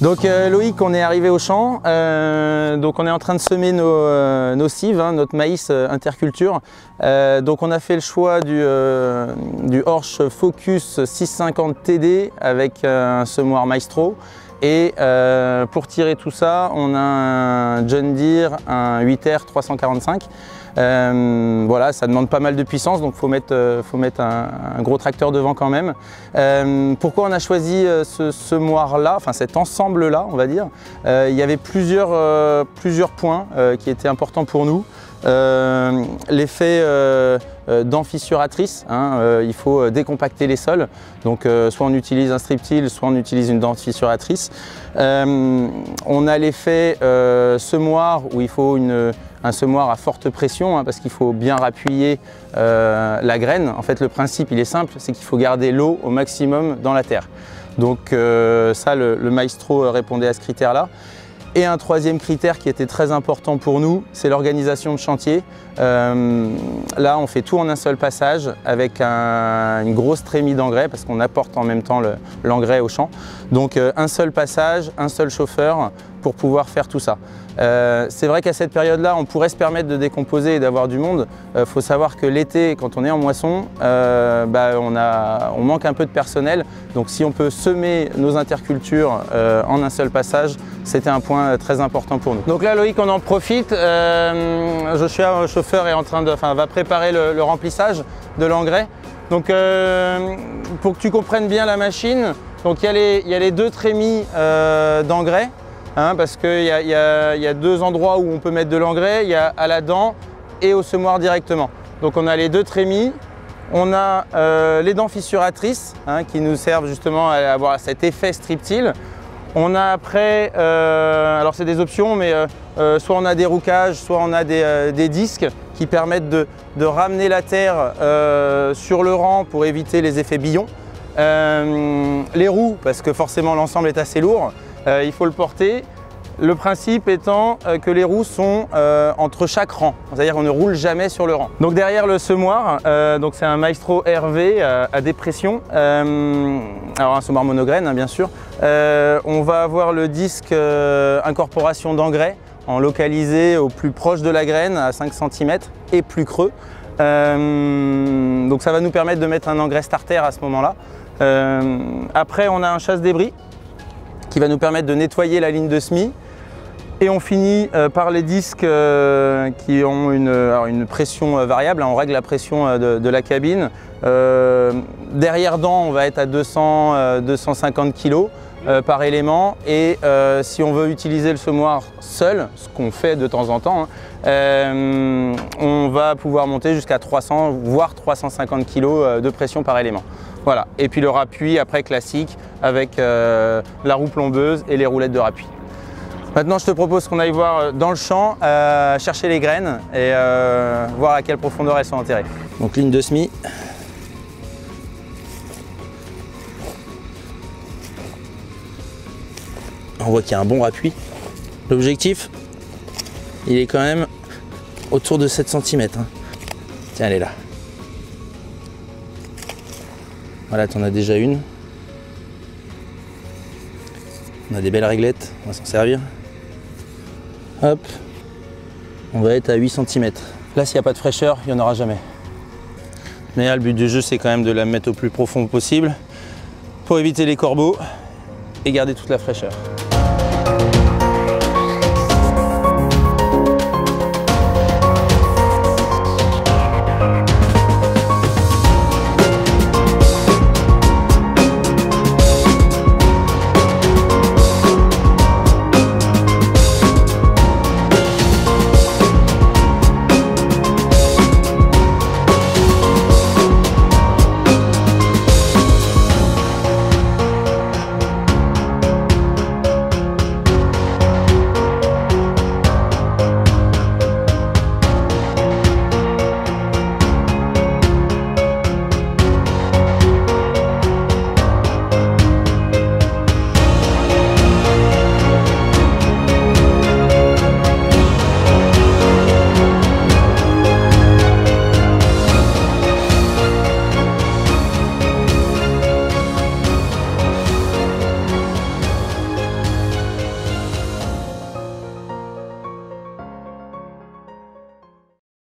Donc Loïc, on est arrivé au champ, donc on est en train de semer nos cives, hein, notre maïs interculture. Donc on a fait le choix du Horsch Focus 650 TD avec un semoir Maestro. Et pour tirer tout ça, on a un John Deere, un 8R 345. Voilà, ça demande pas mal de puissance, donc faut mettre un gros tracteur devant quand même. Pourquoi on a choisi ce semoir-là, enfin cet ensemble-là, on va dire. Il y avait plusieurs points qui étaient importants pour nous. L'effet dent fissuratrice, hein, il faut décompacter les sols, donc soit on utilise un strip-till, soit on utilise une dent fissuratrice. On a l'effet semoir où il faut un semoir à forte pression, hein, parce qu'il faut bien appuyer la graine. En fait, le principe il est simple, c'est qu'il faut garder l'eau au maximum dans la terre. Donc ça, le Maestro répondait à ce critère-là. Et un troisième critère qui était très important pour nous, c'est l'organisation de chantier. Là, on fait tout en un seul passage avec une grosse trémie d'engrais parce qu'on apporte en même temps l'engrais au champ. Donc un seul passage, un seul chauffeur pour pouvoir faire tout ça. C'est vrai qu'à cette période-là, on pourrait se permettre de décomposer et d'avoir du monde. Faut savoir que l'été, quand on est en moisson, on manque un peu de personnel. Donc si on peut semer nos intercultures en un seul passage, c'était un point très important pour nous. Donc là, Loïc, on en profite. Joshua, chauffeur, va préparer le remplissage de l'engrais. Donc pour que tu comprennes bien la machine, donc il y a les deux trémies d'engrais. Hein, parce qu'il y a deux endroits où on peut mettre de l'engrais, il y a à la dent et au semoir directement. Donc on a les deux trémies, on a les dents fissuratrices, hein, qui nous servent justement à avoir cet effet strip-till. On a après, alors c'est des options, mais soit on a des roucages, soit on a des disques qui permettent de ramener la terre sur le rang pour éviter les effets billons. Les roues, parce que forcément l'ensemble est assez lourd. Il faut le porter. Le principe étant que les roues sont entre chaque rang, c'est-à-dire qu'on ne roule jamais sur le rang. Donc derrière le semoir, c'est un Maestro RV à dépression, alors un semoir monograine, hein, bien sûr. On va avoir le disque incorporation d'engrais en localisé au plus proche de la graine à 5 cm et plus creux. Donc ça va nous permettre de mettre un engrais starter à ce moment-là. Après on a un chasse-débris qui va nous permettre de nettoyer la ligne de semis. Et on finit par les disques qui ont une pression variable. On règle la pression de la cabine. Derrière dent, on va être à 200-250 kg par élément. Et si on veut utiliser le semoir seul, ce qu'on fait de temps en temps, hein, on va pouvoir monter jusqu'à 300 voire 350 kg de pression par élément. Voilà. Et puis le rappui après classique avec la roue plombeuse et les roulettes de rappui. Maintenant, je te propose qu'on aille voir dans le champ, chercher les graines et voir à quelle profondeur elles sont enterrées. Donc ligne de semis. On voit qu'il y a un bon rappui. L'objectif, il est quand même autour de 7 cm. Hein. Tiens, elle est là. Voilà, tu en as déjà une. On a des belles réglettes, on va s'en servir. Hop, on va être à 8 cm. Là, s'il n'y a pas de fraîcheur, il n'y en aura jamais. Mais là, le but du jeu, c'est quand même de la mettre au plus profond possible pour éviter les corbeaux et garder toute la fraîcheur.